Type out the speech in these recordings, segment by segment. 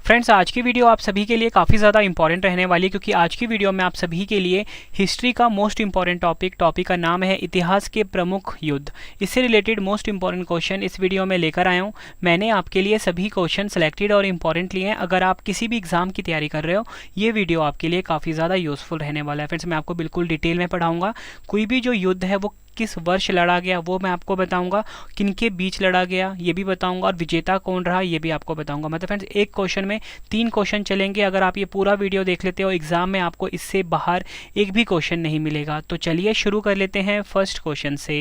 Friends, आज की video आप सभी के लिए काफ़ी ज़्यादा इंपॉर्टेंट रहने वाली है, क्योंकि आज की वीडियो में आप सभी के लिए हिस्ट्री का मोस्ट इंपॉर्टेंट टॉपिक का नाम है इतिहास के प्रमुख युद्ध। इससे रिलेटेड मोस्ट इंपॉर्टेंट क्वेश्चन इस वीडियो में लेकर आया हूँ। मैंने आपके लिए सभी क्वेश्चन सेलेक्टेड और इंपॉर्टेंट लिए हैं। अगर आप किसी भी एग्जाम की तैयारी कर रहे हो, ये वीडियो आपके लिए काफ़ी ज़्यादा यूजफुल रहने वाला है। फ्रेंड्स, मैं आपको बिल्कुल डिटेल में पढ़ाऊँगा। कोई भी जो युद्ध है वो किस वर्ष लड़ा गया वो मैं आपको बताऊंगा, किनके बीच लड़ा गया ये भी बताऊंगा, और विजेता कौन रहा ये भी आपको बताऊंगा। मतलब फ्रेंड्स, एक क्वेश्चन में 3 क्वेश्चन चलेंगे। अगर आप ये पूरा वीडियो देख लेते हो, एग्जाम में आपको इससे बाहर एक भी क्वेश्चन नहीं मिलेगा। तो चलिए शुरू कर लेते हैं फर्स्ट क्वेश्चन से।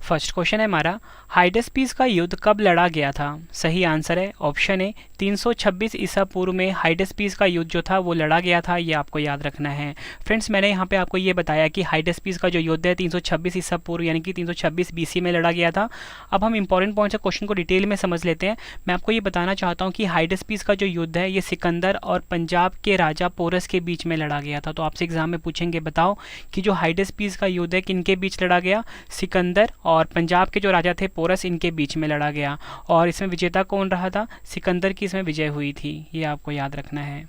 फर्स्ट क्वेश्चन है हमारा, हाइडेस्पीस का युद्ध कब लड़ा गया था? सही आंसर है ऑप्शन ए 326 ईसा पूर्व में हाइडेस्पीस का युद्ध जो था वो लड़ा गया था। ये आपको याद रखना है। फ्रेंड्स, मैंने यहाँ पे आपको ये बताया कि हाइडेस्पीस का जो युद्ध है 326 ईसा पूर्व यानी कि 326 बीसी में लड़ा गया था। अब हम इंपॉर्टेंट पॉइंट्स ऑफ क्वेश्चन को डिटेल में समझ लेते हैं। मैं आपको ये बताना चाहता हूँ कि हाइडेस्पीस का जो युद्ध है ये सिकंदर और पंजाब के राजा पोरस के बीच में लड़ा गया था। तो आपसे एग्जाम में पूछेंगे, बताओ कि जो हाइडेस्पीस का युद्ध है किनके बीच लड़ा गया? सिकंदर और पंजाब के जो राजा थे पोरस, इनके बीच में लड़ा गया। और इसमें विजेता कौन रहा था? सिकंदर की इसमें विजय हुई थी। ये आपको याद रखना है।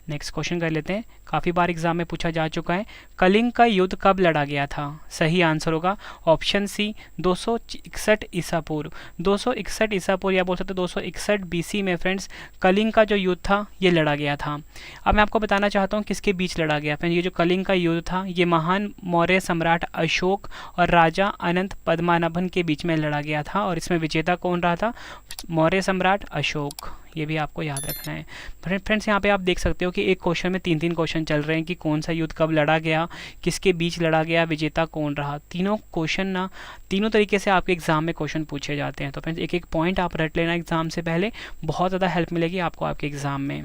नेक्स्ट क्वेश्चन कर लेते हैं, काफ़ी बार एग्जाम में पूछा जा चुका है। कलिंग का युद्ध कब लड़ा गया था? सही आंसर होगा ऑप्शन सी 261 ईसा पूर्व। 261 ईसा पूर्व या बोल सकते 261 बीसी में फ्रेंड्स कलिंग का जो युद्ध था ये लड़ा गया था। अब मैं आपको बताना चाहता हूँ किसके बीच लड़ा गया। फ्रेंड्स, ये जो कलिंग का युद्ध था ये महान मौर्य सम्राट अशोक और राजा अनंत पद्मनाभन के बीच में लड़ा गया था। और इसमें विजेता कौन रहा था? मौर्य सम्राट अशोक। ये भी आपको याद रखना है। फ्रेंड्स, यहाँ पे आप देख सकते हो कि एक क्वेश्चन में 3 क्वेश्चन चल रहे हैं कि कौन सा युद्ध कब लड़ा गया, किसके बीच लड़ा गया, विजेता कौन रहा। तीनों क्वेश्चन ना तीनों तरीके से आपके एग्जाम में क्वेश्चन पूछे जाते हैं। तो फ्रेंड्स, एक एक पॉइंट आप रट लेना एग्जाम से पहले, बहुत ज़्यादा हेल्प मिलेगी आपको आपके एग्जाम में।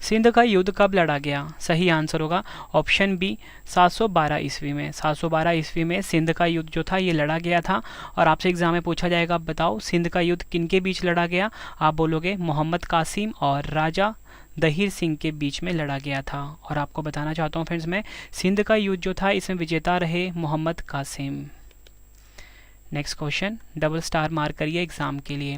सिंध का युद्ध कब लड़ा गया? सही आंसर होगा ऑप्शन बी 712 ईस्वी में। 712 ईस्वी में सिंध का युद्ध जो था ये लड़ा गया था। और आपसे एग्जाम में पूछा जाएगा, बताओ सिंध का युद्ध किनके बीच लड़ा गया? आप बोलोगे मोहम्मद कासिम और राजा दहीर सिंह के बीच में लड़ा गया था। और आपको बताना चाहता हूँ फ्रेंड्स, मैं सिंध का युद्ध जो था इसमें विजेता रहे Mohammad Qasim. Next question, double star mark करिए एग्जाम के लिए।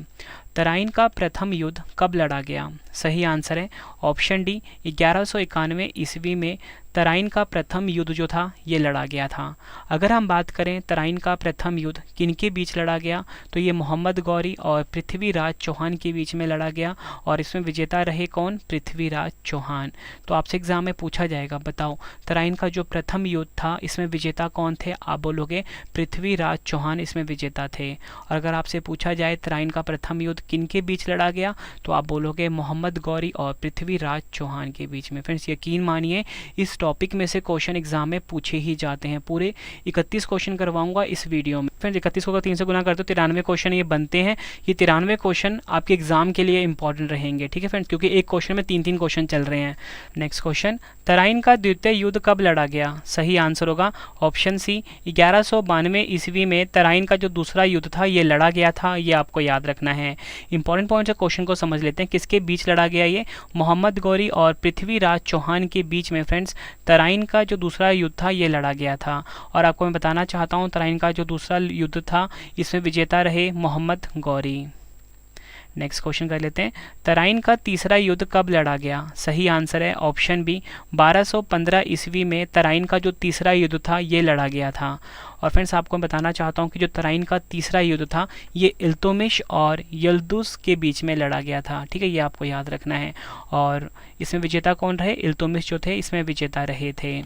तराइन का प्रथम युद्ध कब लड़ा गया? सही आंसर है ऑप्शन डी 1191 ईस्वी में तराइन का प्रथम युद्ध जो था ये लड़ा गया था। अगर हम बात करें तराइन का प्रथम युद्ध किनके बीच लड़ा गया, तो ये मोहम्मद गौरी और पृथ्वीराज चौहान के बीच में लड़ा गया। और इसमें विजेता रहे कौन? पृथ्वीराज चौहान। तो आपसे एग्जाम में पूछा जाएगा, बताओ तराइन का जो प्रथम युद्ध था इसमें विजेता कौन थे? आप बोलोगे पृथ्वीराज चौहान इसमें विजेता थे। और अगर आपसे पूछा जाए तराइन का प्रथम युद्ध किनके बीच लड़ा गया, तो आप बोलोगे मोहम्मद गौरी और पृथ्वीराज चौहान के बीच में। फ्रेंड्स, यकीन मानिए इस टॉपिक में से क्वेश्चन एग्जाम में पूछे ही जाते हैं। पूरे 31 क्वेश्चन करवाऊंगा इस वीडियो में। फ्रेंड्स, 31 को 3 से गुना करते हो 93 क्वेश्चन ये बनते हैं। ये 93 क्वेश्चन आपके एग्जाम के लिए इंपॉर्टेंट रहेंगे, ठीक है फ्रेंड्स, क्योंकि एक क्वेश्चन में 3 क्वेश्चन चल रहे हैं। नेक्स्ट क्वेश्चन, तराइन का द्वितीय युद्ध कब लड़ा गया? सही आंसर होगा ऑप्शन सी 1192 ईस्वी में तराइन का जो दूसरा युद्ध था ये लड़ा गया था। ये आपको याद रखना है। इंपॉर्टेंट पॉइंट से क्वेश्चन को समझ लेते हैं, किसके बीच लड़ा गया? ये मोहम्मद गौरी और पृथ्वीराज चौहान के बीच में फ्रेंड्स तराइन का जो दूसरा युद्ध था ये लड़ा गया था। और आपको मैं बताना चाहता हूँ तराइन का जो दूसरा युद्ध था इसमें विजेता रहे मोहम्मद गौरी। नेक्स्ट क्वेश्चन कर लेते हैं, तराइन का तीसरा युद्ध कब लड़ा गया? सही आंसर है ऑप्शन बी 1215 ईस्वी में तराइन का जो तीसरा युद्ध था ये लड़ा गया था। और फ्रेंड्स, आपको मैं बताना चाहता हूँ कि जो तराइन का तीसरा युद्ध था ये इल्तुतमिश और यल्दुस के बीच में लड़ा गया था, ठीक है, ये आपको याद रखना है। और इसमें विजेता कौन रहे? इल्तुतमिश जो थे इसमें विजेता रहे थे।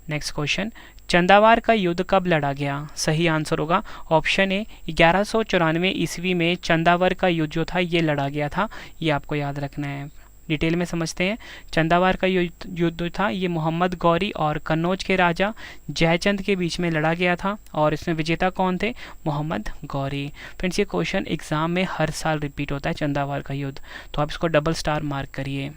नेक्स्ट क्वेश्चन, चंदावार का युद्ध कब लड़ा गया? सही आंसर होगा ऑप्शन ए 1194 ईस्वी में चंदावर का युद्ध जो था ये लड़ा गया था। ये आपको याद रखना है। डिटेल में समझते हैं। चंदावार का युद्ध था ये मोहम्मद गौरी और कन्नौज के राजा जयचंद के बीच में लड़ा गया था। और इसमें विजेता कौन थे? मोहम्मद गौरी। फ्रेंड्स, ये क्वेश्चन एग्जाम में हर साल रिपीट होता है, चंदावार का युद्ध, तो आप इसको डबल स्टार मार्क करिए।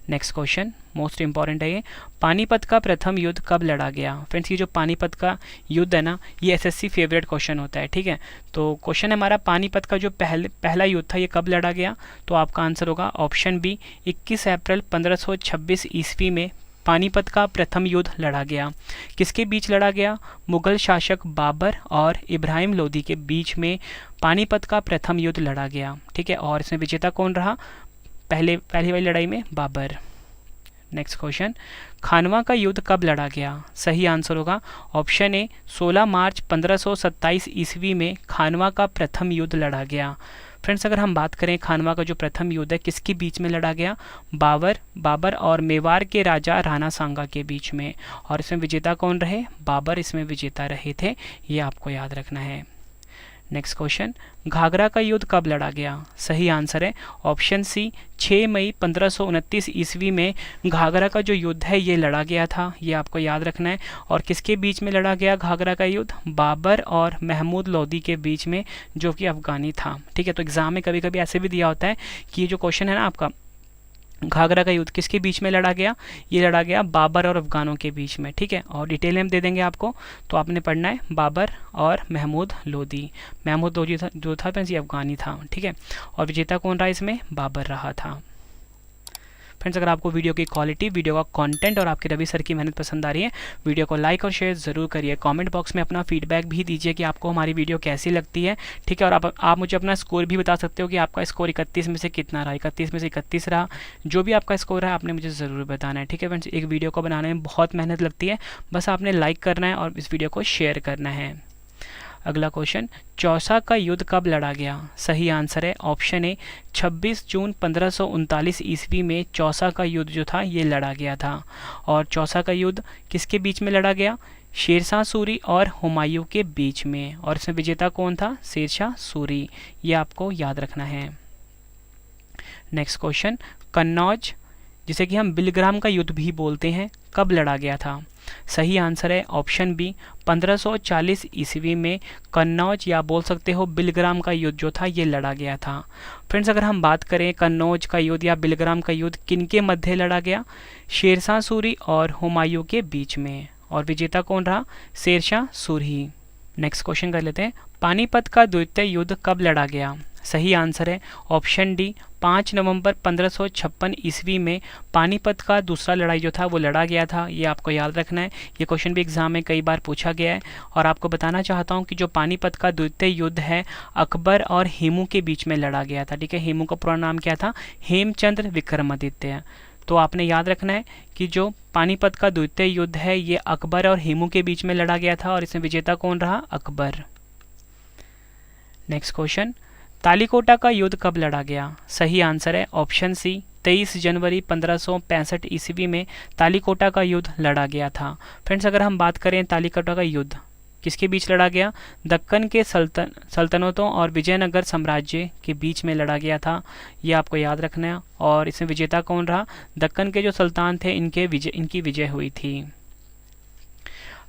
नेक्स्ट क्वेश्चन मोस्ट इंपॉर्टेंट है ये, पानीपत का प्रथम युद्ध कब लड़ा गया? फ्रेंड्स, ये जो पानीपत का युद्ध है ना ये एसएससी फेवरेट क्वेश्चन होता है, ठीक है। तो क्वेश्चन है हमारा, पानीपत का जो पहला युद्ध था ये कब लड़ा गया? तो आपका आंसर होगा ऑप्शन बी 21 अप्रैल 1526 ईस्वी में पानीपत का प्रथम युद्ध लड़ा गया? किसके बीच लड़ा गया? मुगल शासक बाबर और इब्राहिम लोदी के बीच में पानीपत का प्रथम युद्ध लड़ा गया। ठीक है, और इसमें विजेता कौन रहा? पहली वाली लड़ाई में बाबर। नेक्स्ट क्वेश्चन, खानवा का युद्ध कब लड़ा गया? सही आंसर होगा ऑप्शन ए 16 मार्च 1527 ईस्वी में खानवा का प्रथम युद्ध लड़ा गया। फ्रेंड्स, अगर हम बात करें खानवा का जो प्रथम युद्ध है किसके बीच में लड़ा गया? बाबर और मेवाड़ के राजा राणा सांगा के बीच में। और इसमें विजेता कौन रहे? बाबर इसमें विजेता रहे थे, ये आपको याद रखना है। नेक्स्ट क्वेश्चन, घाघरा का युद्ध कब लड़ा गया? सही आंसर है ऑप्शन सी 6 मई 1529 ईस्वी में घाघरा का जो युद्ध है ये लड़ा गया था, ये आपको याद रखना है। और किसके बीच में लड़ा गया घाघरा का युद्ध? बाबर और महमूद लोदी के बीच में, जो कि अफगानी था। ठीक है, तो एग्जाम में कभी कभी ऐसे भी दिया होता है कि ये जो क्वेश्चन है ना आपका, घाघरा का युद्ध किसके बीच में लड़ा गया? ये लड़ा गया बाबर और अफगानों के बीच में। ठीक है, और डिटेल में हम दे देंगे आपको, तो आपने पढ़ना है बाबर और महमूद लोदी। महमूद लोदी जो था ये अफगानी था। ठीक है, और विजेता कौन रहा इसमें? बाबर रहा था। फ्रेंड्स, अगर आपको वीडियो की क्वालिटी, वीडियो का कंटेंट और आपके रवि सर की मेहनत पसंद आ रही है, वीडियो को लाइक और शेयर ज़रूर करिए। कमेंट बॉक्स में अपना फीडबैक भी दीजिए कि आपको हमारी वीडियो कैसी लगती है। ठीक है, और आप मुझे अपना स्कोर भी बता सकते हो कि आपका स्कोर 31 में से कितना रहा, 31 में से 31 रहा। जो भी आपका स्कोर है आपने मुझे ज़रूर बताना है। ठीक है फ्रेंड्स, एक वीडियो को बनाने में बहुत मेहनत लगती है, बस आपने लाइक करना है और इस वीडियो को शेयर करना है। अगला क्वेश्चन, चौसा का युद्ध कब लड़ा गया? सही आंसर है ऑप्शन ए 26 जून 1539 ईस्वी में चौसा का युद्ध जो था ये लड़ा गया था। और चौसा का युद्ध किसके बीच में लड़ा गया? शेरशाह सूरी और हुमायूं के बीच में। और इसमें विजेता कौन था? शेरशाह सूरी, ये आपको याद रखना है। नेक्स्ट क्वेश्चन, कन्नौज जिसे कि हम बिलग्राम का युद्ध भी बोलते हैं, कब लड़ा गया था? सही आंसर है ऑप्शन बी 1540 ईस्वी में कन्नौज या बोल सकते हो बिलग्राम का युद्ध जो था ये लड़ा गया था। फ्रेंड्स, अगर हम बात करें कन्नौज का युद्ध या बिलग्राम का युद्ध किनके मध्य लड़ा गया? शेरशाह सूरी और हुमायूं के बीच में। और विजेता कौन रहा? शेरशाह सूरी। नेक्स्ट क्वेश्चन कर लेते हैं, पानीपत का द्वितीय युद्ध कब लड़ा गया? सही आंसर है ऑप्शन डी 5 नवंबर 1556 ईस्वी में पानीपत का दूसरा लड़ाई जो था वो लड़ा गया था, ये आपको याद रखना है। ये क्वेश्चन भी एग्जाम में कई बार पूछा गया है। और आपको बताना चाहता हूँ कि जो पानीपत का द्वितीय युद्ध है अकबर और हेमू के बीच में लड़ा गया था। ठीक है, हेमू का पूरा नाम क्या था? हेमचंद्र विक्रमादित्य। तो आपने याद रखना है कि जो पानीपत का द्वितीय युद्ध है ये अकबर और हेमू के बीच में लड़ा गया था और इसमें विजेता कौन रहा? अकबर। नेक्स्ट क्वेश्चन, तालीकोटा का युद्ध कब लड़ा गया? सही आंसर है ऑप्शन सी 23 जनवरी 1565 ईस्वी में तालीकोटा का युद्ध लड़ा गया था। फ्रेंड्स, अगर हम बात करें तालीकोटा का युद्ध किसके बीच लड़ा गया? दक्कन के सल्तनतों और विजयनगर साम्राज्य के बीच में लड़ा गया था, ये आपको याद रखना है। और इसमें विजेता कौन रहा? दक्कन के जो सुल्तान थे इनकी विजय हुई थी।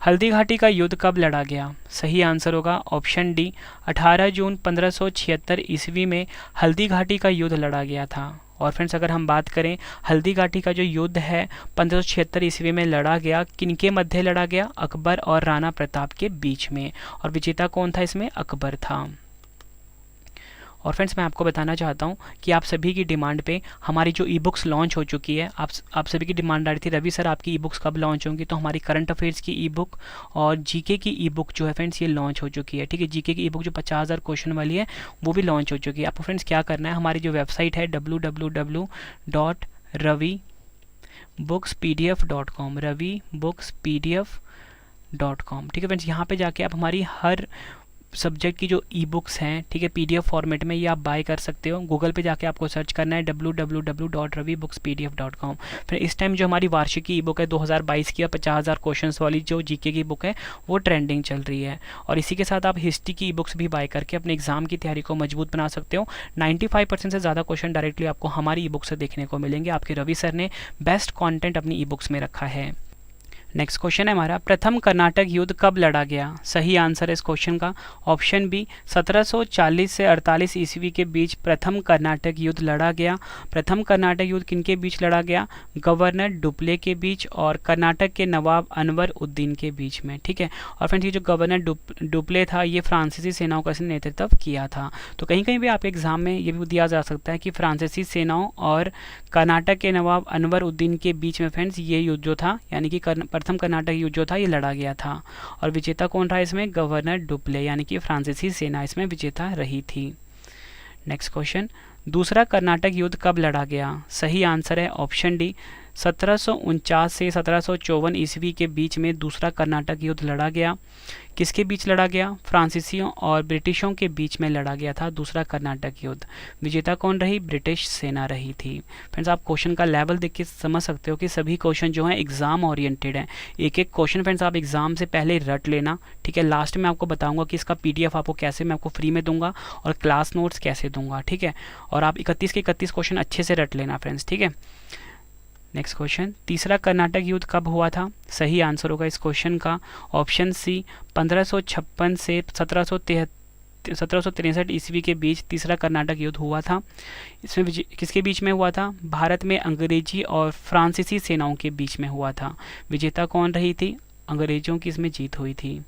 हल्दी घाटी का युद्ध कब लड़ा गया? सही आंसर होगा ऑप्शन डी 18 जून 1576 ईस्वी में हल्दी घाटी का युद्ध लड़ा गया था। और फ्रेंड्स, अगर हम बात करें हल्दी घाटी का जो युद्ध है 1576 ईस्वी में लड़ा गया, किनके मध्य लड़ा गया? अकबर और राणा प्रताप के बीच में। और विजेता कौन था इसमें? अकबर था। और फ्रेंड्स, मैं आपको बताना चाहता हूँ कि आप सभी की डिमांड पे हमारी जो ई बुक्स लॉन्च हो चुकी है, आप सभी की डिमांड आ रही थी रवि सर आपकी ई बुक्स कब लॉन्च होंगी, तो हमारी करंट अफेयर्स की ई बुक और जीके की ई बुक जो है फ्रेंड्स ये लॉन्च हो चुकी है। ठीक है, जीके की ई बुक जो 50,000 क्वेश्चन वाली है वो भी लॉन्च हो चुकी है। आपको फ्रेंड्स क्या करना है, हमारी जो वेबसाइट है www.ravibooks.pdf.com ravibooks.pdf.com। ठीक है फ्रेंड्स, यहाँ पे जाके आप हमारी हर सब्जेक्ट की जो ई बुक्स हैं, ठीक है, पीडीएफ फॉर्मेट में ये आप बाय कर सकते हो। गूगल पे जाके आपको सर्च करना है www.ravibooks.pdf.com। फिर इस टाइम जो हमारी वार्षिकी ई बुक है 2022 की 50,000 क्वेश्चंस वाली जो जीके की बुक है वो ट्रेंडिंग चल रही है। और इसी के साथ आप हिस्ट्री की ई बुक्स भी बाय करके अपने एग्जाम की तैयारी को मजबूत बना सकते हो। 95% से ज़्यादा क्वेश्चन डायरेक्टली आपको हमारी ई बुक से देखने को मिलेंगे। आपके रवि सर ने बेस्ट कॉन्टेंट अपनी ई बुक्स में रखा है। नेक्स्ट क्वेश्चन है हमारा, प्रथम कर्नाटक युद्ध कब लड़ा गया? सही आंसर है इस क्वेश्चन का ऑप्शन बी, 1740 से 48 ईस्वी के बीच प्रथम कर्नाटक युद्ध लड़ा गया। प्रथम कर्नाटक युद्ध किनके बीच लड़ा गया? गवर्नर डुप्ले के बीच और कर्नाटक के नवाब अनवर उद्दीन के बीच में। ठीक है, और फ्रेंड्स ये जो गवर्नर डुप्ले था ये फ्रांसीसी सेनाओं का नेतृत्व किया था। तो कहीं कहीं भी आपके एग्जाम में ये भी दिया जा सकता है कि फ्रांसीसी सेनाओं और कर्नाटक के नवाब अनवर उद्दीन के बीच में फ्रेंड्स ये युद्ध जो था, यानी कि प्रथम कर्नाटक युद्ध जो था ये लड़ा गया था। और विजेता कौन रहा इसमें? गवर्नर डुप्ले, यानी कि फ्रांसीसी सेना इसमें विजेता रही थी। नेक्स्ट क्वेश्चन, दूसरा कर्नाटक युद्ध कब लड़ा गया? सही आंसर है ऑप्शन डी, 1749 से 1754 ईस्वी के बीच में दूसरा कर्नाटक युद्ध लड़ा गया। किसके बीच लड़ा गया? फ्रांसीसियों और ब्रिटिशों के बीच में लड़ा गया था दूसरा कर्नाटक युद्ध। विजेता कौन रही? ब्रिटिश सेना रही थी। फ्रेंड्स आप क्वेश्चन का लेवल देख के समझ सकते हो कि सभी क्वेश्चन जो हैं एग्जाम ओरिएंटेड हैं। एक एक क्वेश्चन फ्रेंड्स आप एग्जाम से पहले रट लेना। ठीक है, लास्ट में आपको बताऊंगा कि इसका PDF आपको कैसे मैं आपको फ्री में दूंगा और क्लास नोट्स कैसे दूंगा। ठीक है, और आप 31 के 31 क्वेश्चन अच्छे से रट लेना फ्रेंड्स। ठीक है, नेक्स्ट क्वेश्चन, तीसरा कर्नाटक युद्ध कब हुआ था? सही आंसर होगा इस क्वेश्चन का ऑप्शन सी, 1556 से 1763 ईस्वी के बीच तीसरा कर्नाटक युद्ध हुआ था। इसमें किसके बीच में हुआ था? भारत में अंग्रेजी और फ्रांसीसी सेनाओं के बीच में हुआ था। विजेता कौन रही थी? अंग्रेजों की इसमें जीत हुई थी।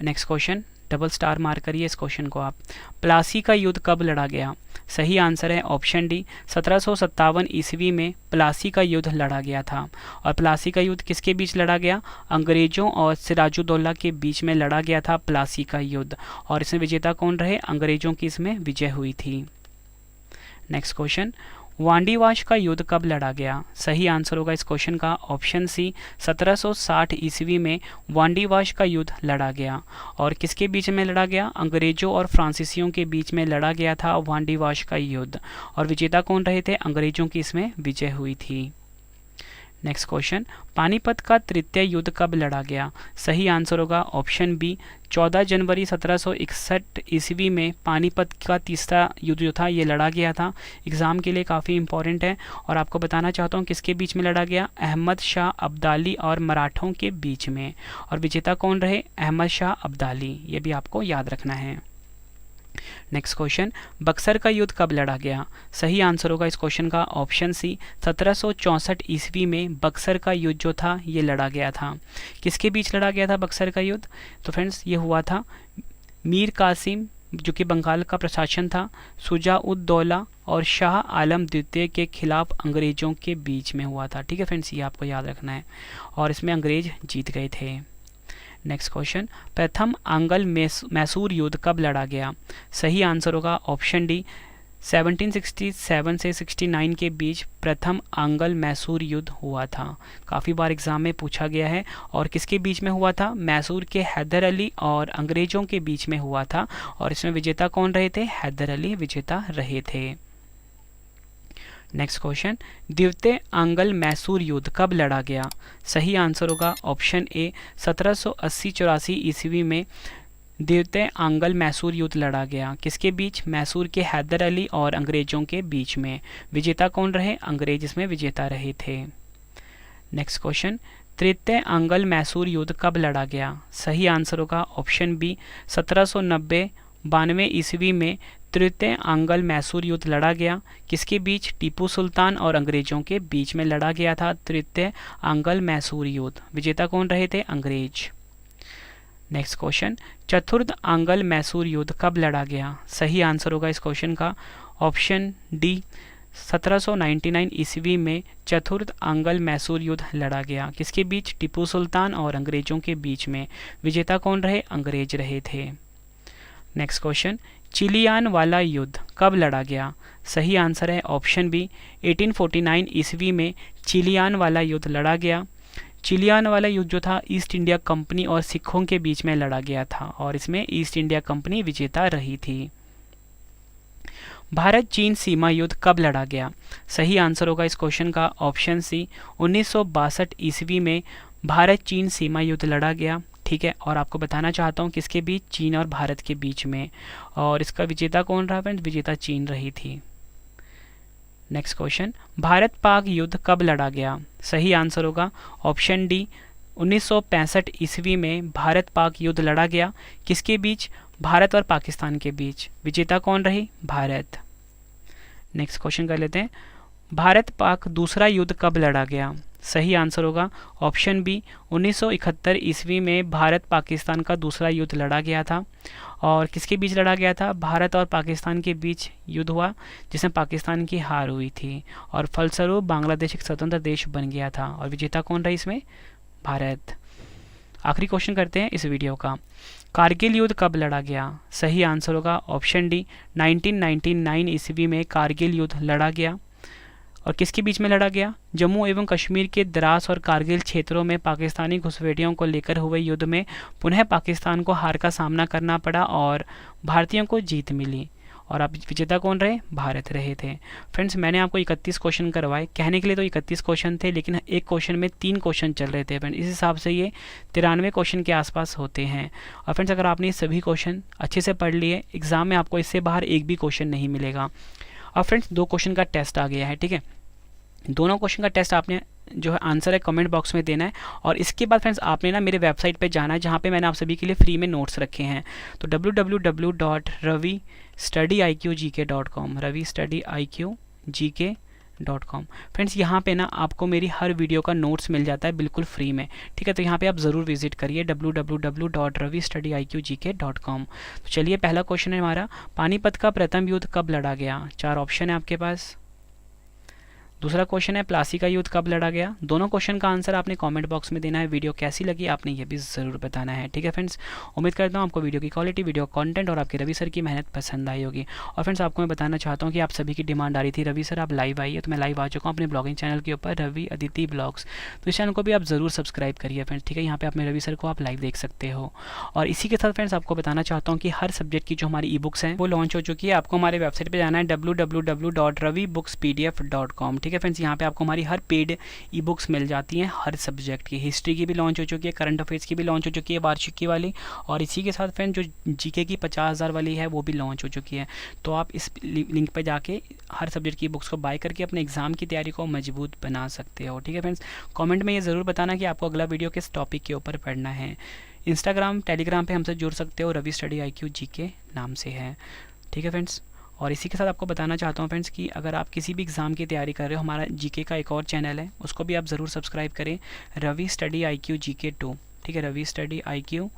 Next question, double star mark करिए इस क्वेश्चन को आप। प्लासी का युद्ध कब लड़ा गया? सही आंसर है ऑप्शन डी, 1757 ईस्वी में प्लासी का युद्ध लड़ा गया था। और प्लासी का युद्ध किसके बीच लड़ा गया? अंग्रेजों और सिराजुद्दौला के बीच में लड़ा गया था प्लासी का युद्ध। और इसमें विजेता कौन रहे? अंग्रेजों की इसमें विजय हुई थी। नेक्स्ट क्वेश्चन, वांडीवाश का युद्ध कब लड़ा गया? सही आंसर होगा इस क्वेश्चन का ऑप्शन सी, 1760 ईस्वी में वांडीवाश का युद्ध लड़ा गया। और किसके बीच में लड़ा गया? अंग्रेजों और फ्रांसीसियों के बीच में लड़ा गया था वांडीवाश का युद्ध। और विजेता कौन रहे थे? अंग्रेजों की इसमें विजय हुई थी। नेक्स्ट क्वेश्चन, पानीपत का तृतीय युद्ध कब लड़ा गया? सही आंसर होगा ऑप्शन बी, 14 जनवरी 1761 ईस्वी में पानीपत का तीसरा युद्ध जो था ये लड़ा गया था। एग्जाम के लिए काफ़ी इंपॉर्टेंट है और आपको बताना चाहता हूँ किसके बीच में लड़ा गया? अहमद शाह अब्दाली और मराठों के बीच में। और विजेता कौन रहे? अहमद शाह अब्दाली, ये भी आपको याद रखना है। नेक्स्ट क्वेश्चन, बक्सर का युद्ध कब लड़ा गया? सही आंसर होगा इस क्वेश्चन का ऑप्शन सी, 1764 ईस्वी में बक्सर का युद्ध जो था ये लड़ा गया था। किसके बीच लड़ा गया था बक्सर का युद्ध? तो फ्रेंड्स ये हुआ था मीर कासिम जो कि बंगाल का प्रशासन था, शुजा-उद-दौला और शाह आलम द्वितीय के खिलाफ अंग्रेजों के बीच में हुआ था। ठीक है फ्रेंड्स, ये आपको याद रखना है और इसमें अंग्रेज जीत गए थे। नेक्स्ट क्वेश्चन, प्रथम आंग्ल मैसूर युद्ध कब लड़ा गया? सही आंसर होगा ऑप्शन डी, 1767 से 69 के बीच प्रथम आंग्ल मैसूर युद्ध हुआ था। काफ़ी बार एग्जाम में पूछा गया है। और किसके बीच में हुआ था? मैसूर के हैदर अली और अंग्रेजों के बीच में हुआ था। और इसमें विजेता कौन रहे थे? हैदर अली विजेता रहे थे। नेक्स्ट क्वेश्चन, द्वितीय आंग्ल मैसूर युद्ध कब लड़ा गया? सही आंसर होगा ऑप्शन ए, 1780-84 ईस्वी में द्वितीय आंग्ल मैसूर युद्ध लड़ा गया। किसके बीच? मैसूर के हैदर अली और अंग्रेजों के बीच में। विजेता कौन रहे? अंग्रेज इसमें विजेता रहे थे। नेक्स्ट क्वेश्चन, तृतीय आंग्ल मैसूर युद्ध कब लड़ा गया? सही आंसर होगा ऑप्शन बी, 1790-92 ईस्वी में तृतीय आंग्ल मैसूर युद्ध लड़ा गया। किसके बीच? टीपू सुल्तान और अंग्रेजों के बीच में लड़ा गया था तृतीय आंग्ल मैसूर युद्ध। विजेता कौन रहे थे? अंग्रेज। नेक्स्ट क्वेश्चन, चतुर्थ आंग्ल मैसूर युद्ध कब लड़ा गया? सही आंसर होगा इस क्वेश्चन का ऑप्शन डी, 1799 ईस्वी में चतुर्थ आंग्ल मैसूर युद्ध लड़ा गया। किसके बीच? टीपू सुल्तान और अंग्रेजों के बीच में। विजेता कौन रहे? अंग्रेज रहे थे। नेक्स्ट क्वेश्चन, चिलियान वाला युद्ध कब लड़ा गया? सही आंसर है ऑप्शन बी, 1849 ईस्वी में चिलियान वाला युद्ध लड़ा गया। चिलियान वाला युद्ध जो था ईस्ट इंडिया कंपनी और सिखों के बीच में लड़ा गया था और इसमें ईस्ट इंडिया कंपनी विजेता रही थी। भारत चीन सीमा युद्ध कब लड़ा गया? सही आंसर होगा इस क्वेश्चन का ऑप्शन सी, 1962 ईस्वी में भारत चीन सीमा युद्ध लड़ा गया। ठीक है, और आपको बताना चाहता हूँ किसके बीच? चीन और भारत के बीच में। और इसका विजेता कौन रहा फ्रेंड्स? विजेता चीन रही थी। नेक्स्ट क्वेश्चन, भारत पाक युद्ध कब लड़ा गया? सही आंसर होगा ऑप्शन डी, 1965 ईस्वी में भारत पाक युद्ध लड़ा गया। किसके बीच? भारत और पाकिस्तान के बीच। विजेता कौन रही? भारत। नेक्स्ट क्वेश्चन कर लेते हैं, भारत पाक दूसरा युद्ध कब लड़ा गया? सही आंसर होगा ऑप्शन बी, 1971 ईस्वी में भारत पाकिस्तान का दूसरा युद्ध लड़ा गया था। और किसके बीच लड़ा गया था? भारत और पाकिस्तान के बीच युद्ध हुआ, जिसमें पाकिस्तान की हार हुई थी और फलस्वरूप बांग्लादेश एक स्वतंत्र देश बन गया था। और विजेता कौन रहा इसमें? भारत। आखिरी क्वेश्चन करते हैं इस वीडियो का, कारगिल युद्ध कब लड़ा गया? सही आंसर होगा ऑप्शन डी, 1999 ईस्वी में कारगिल युद्ध लड़ा गया। और किसके बीच में लड़ा गया? जम्मू एवं कश्मीर के द्रास और कारगिल क्षेत्रों में पाकिस्तानी घुसपैठियों को लेकर हुए युद्ध में पुनः पाकिस्तान को हार का सामना करना पड़ा और भारतीयों को जीत मिली। और अब विजेता कौन रहे? भारत रहे थे। फ्रेंड्स, मैंने आपको 31 क्वेश्चन करवाए, कहने के लिए तो 31 क्वेश्चन थे, लेकिन एक क्वेश्चन में 3 क्वेश्चन चल रहे थे फ्रेंड्स। इस हिसाब से ये 93 क्वेश्चन के आसपास होते हैं। और फ्रेंड्स, अगर आपने सभी क्वेश्चन अच्छे से पढ़ लिए, एग्जाम में आपको इससे बाहर एक भी क्वेश्चन नहीं मिलेगा। अब फ्रेंड्स, 2 क्वेश्चन का टेस्ट आ गया है, ठीक है। दोनों क्वेश्चन का टेस्ट आपने जो है आंसर है कमेंट बॉक्स में देना है। और इसके बाद फ्रेंड्स आपने ना मेरे वेबसाइट पे जाना है, जहाँ पे मैंने आप सभी के लिए फ्री में नोट्स रखे हैं। तो www.ravistudiiqgk.com ravistudiiqgk.com फ्रेंड्स, यहाँ पे ना आपको मेरी हर वीडियो का नोट्स मिल जाता है बिल्कुल फ्री में, ठीक है। तो यहाँ पे आप ज़रूर विजिट करिए www.ravistudiiqgk.com। तो चलिए, पहला क्वेश्चन है हमारा, पानीपत का प्रथम युद्ध कब लड़ा गया? 4 ऑप्शन है आपके पास। दूसरा क्वेश्चन है, प्लासी का युद्ध कब लड़ा गया? दोनों क्वेश्चन का आंसर आपने कमेंट बॉक्स में देना है। वीडियो कैसी लगी आपने ये भी ज़रूर बताना है, ठीक है फ्रेंड्स। उम्मीद करता हूँ आपको वीडियो की क्वालिटी, वीडियो कंटेंट और आपके रवि सर की मेहनत पसंद आई होगी। और फ्रेंड्स, आपको मैं बताना चाहता हूँ कि आप सभी की डिमांड आ रही थी, रवि सर आप लाइव आइए। तो मैं लाइव आ चुका हूँ अपने ब्लॉगिंग चैनल के ऊपर, रवि अदिति ब्लॉग्स। तो इस चैनल को भी आप ज़रूर सब्सक्राइब करिए फ्रेंड्स, ठीक है। यहाँ पे अपने रवि सर को आप लाइव देख सकते हो। और इसी के साथ फ्रेंड्स आपको बताना चाहता हूँ कि हर सब्जेक्ट की जो हमारी ई बुक्स हैं वो लॉन्च हो चुकी है। आपको हमारे वेबसाइट पर जाना है www.ravibookspdf.com, ठीक है फ्रेंड्स। यहाँ पे आपको हमारी हर पेड ई बुक्स मिल जाती हैं हर सब्जेक्ट की। हिस्ट्री की भी लॉन्च हो चुकी है, करंट अफेयर्स की भी लॉन्च हो चुकी है, वार्षिकी वाली। और इसी के साथ फ्रेंड जो जीके की 50,000 वाली है वो भी लॉन्च हो चुकी है। तो आप इस लिंक पे जाके हर सब्जेक्ट की बुक्स को बाय करके अपने एग्जाम की तैयारी को मजबूत बना सकते हो, ठीक है फ्रेंड्स। कमेंट में ये ज़रूर बताना कि आपको अगला वीडियो किस टॉपिक के ऊपर पढ़ना है। इंस्टाग्राम, टेलीग्राम पे हमसे जुड़ सकते हो, रवि स्टडी IQ GK नाम से है, ठीक है फ्रेंड्स। और इसी के साथ आपको बताना चाहता हूँ फ्रेंड्स कि अगर आप किसी भी एग्ज़ाम की तैयारी कर रहे हो, हमारा जीके का एक और चैनल है, उसको भी आप ज़रूर सब्सक्राइब करें, रवि स्टडी IQ GK 2, ठीक है, रवि स्टडी IQ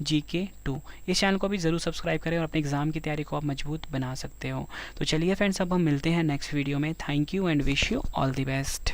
GK 2। इस चैनल को भी ज़रूर सब्सक्राइब करें और अपने एग्ज़ाम की तैयारी को आप मजबूत बना सकते हो। तो चलिए फ्रेंड्स, अब हम मिलते हैं नेक्स्ट वीडियो में। Thank you and wish you all the best.